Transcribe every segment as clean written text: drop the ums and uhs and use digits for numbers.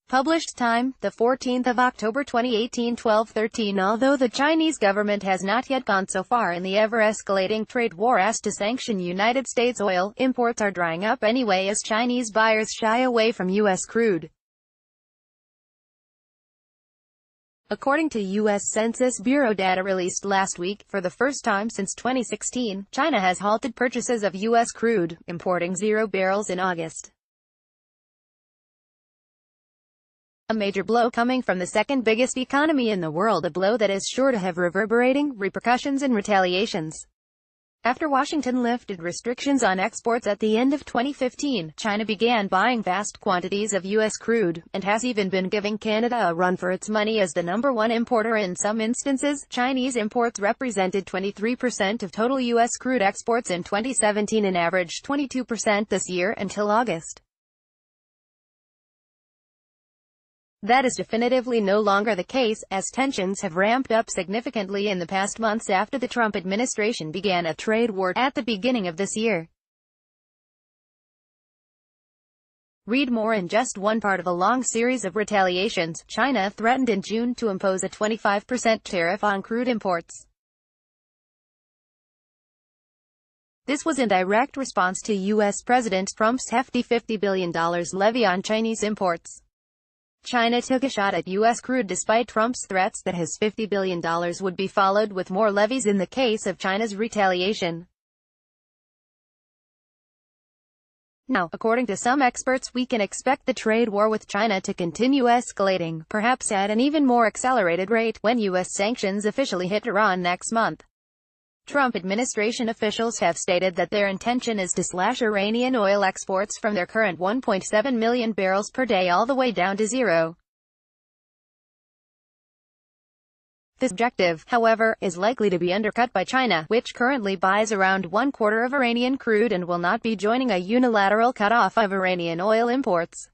Published time, the 14th of October 2018, 12:13. Although the Chinese government has not yet gone so far in the ever-escalating trade war as to sanction United States oil, imports are drying up anyway as Chinese buyers shy away from U.S. crude. According to US Census Bureau data released last week, for the first time since 2016, China has halted purchases of U.S. crude, importing 0 barrels in August. A major blow coming from the second biggest economy in the world, a blow that is sure to have reverberating repercussions and retaliations. After Washington lifted restrictions on exports at the end of 2015, China began buying vast quantities of U.S. crude, and has even been giving Canada a run for its money as the #1 importer. In some instances, Chinese imports represented 23% of total U.S. crude exports in 2017 and averaged 22% this year until August. That is definitively no longer the case, as tensions have ramped up significantly in the past months after the Trump administration began a trade war at the beginning of this year. Read more. In just one part of a long series of retaliations, China threatened in June to impose a 25% tariff on crude imports. This was in direct response to U.S. President Trump's hefty $50 billion levy on Chinese imports. China took a shot at U.S. crude despite Trump's threats that his $50 billion would be followed with more levies in the case of China's retaliation. Now, according to some experts, we can expect the trade war with China to continue escalating, perhaps at an even more accelerated rate, when U.S. sanctions officially hit Iran next month. Trump administration officials have stated that their intention is to slash Iranian oil exports from their current 1.7 million barrels per day all the way down to 0. This objective, however, is likely to be undercut by China, which currently buys around 1/4 of Iranian crude and will not be joining a unilateral cutoff of Iranian oil imports.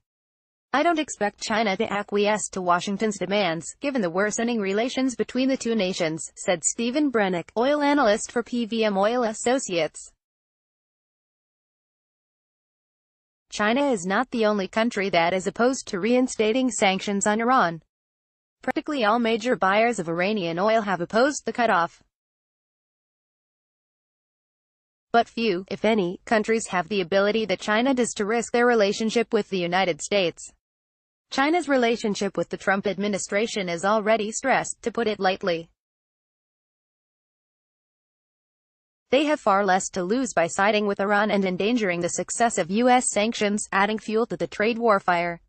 I don't expect China to acquiesce to Washington's demands, given the worsening relations between the two nations, said Stephen Brennick, oil analyst for PVM Oil Associates. China is not the only country that is opposed to reinstating sanctions on Iran. Practically all major buyers of Iranian oil have opposed the cutoff. But few, if any, countries have the ability that China does to risk their relationship with the United States. China's relationship with the Trump administration is already stressed, to put it lightly. They have far less to lose by siding with Iran and endangering the success of U.S. sanctions, adding fuel to the trade war fire.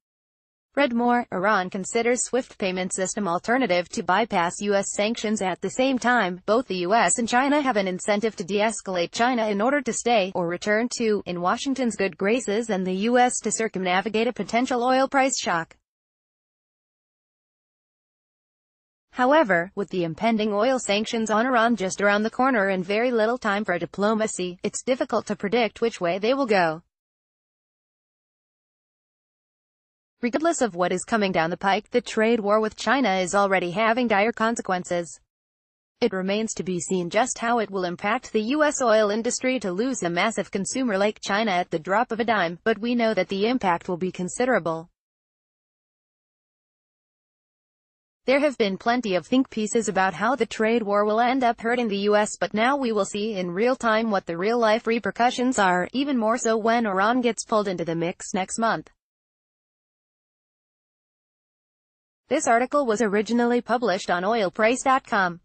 Read more. Iran considers SWIFT payment system alternative to bypass U.S. sanctions. At the same time, both the U.S. and China have an incentive to de-escalate China in order to stay, or return to, in Washington's good graces, and the U.S. to circumnavigate a potential oil price shock. However, with the impending oil sanctions on Iran just around the corner and very little time for diplomacy, it's difficult to predict which way they will go. Regardless of what is coming down the pike, the trade war with China is already having dire consequences. It remains to be seen just how it will impact the U.S. oil industry to lose a massive consumer like China at the drop of a dime, but we know that the impact will be considerable. There have been plenty of think pieces about how the trade war will end up hurting the U.S., but now we will see in real time what the real-life repercussions are, even more so when Iran gets pulled into the mix next month. This article was originally published on oilprice.com.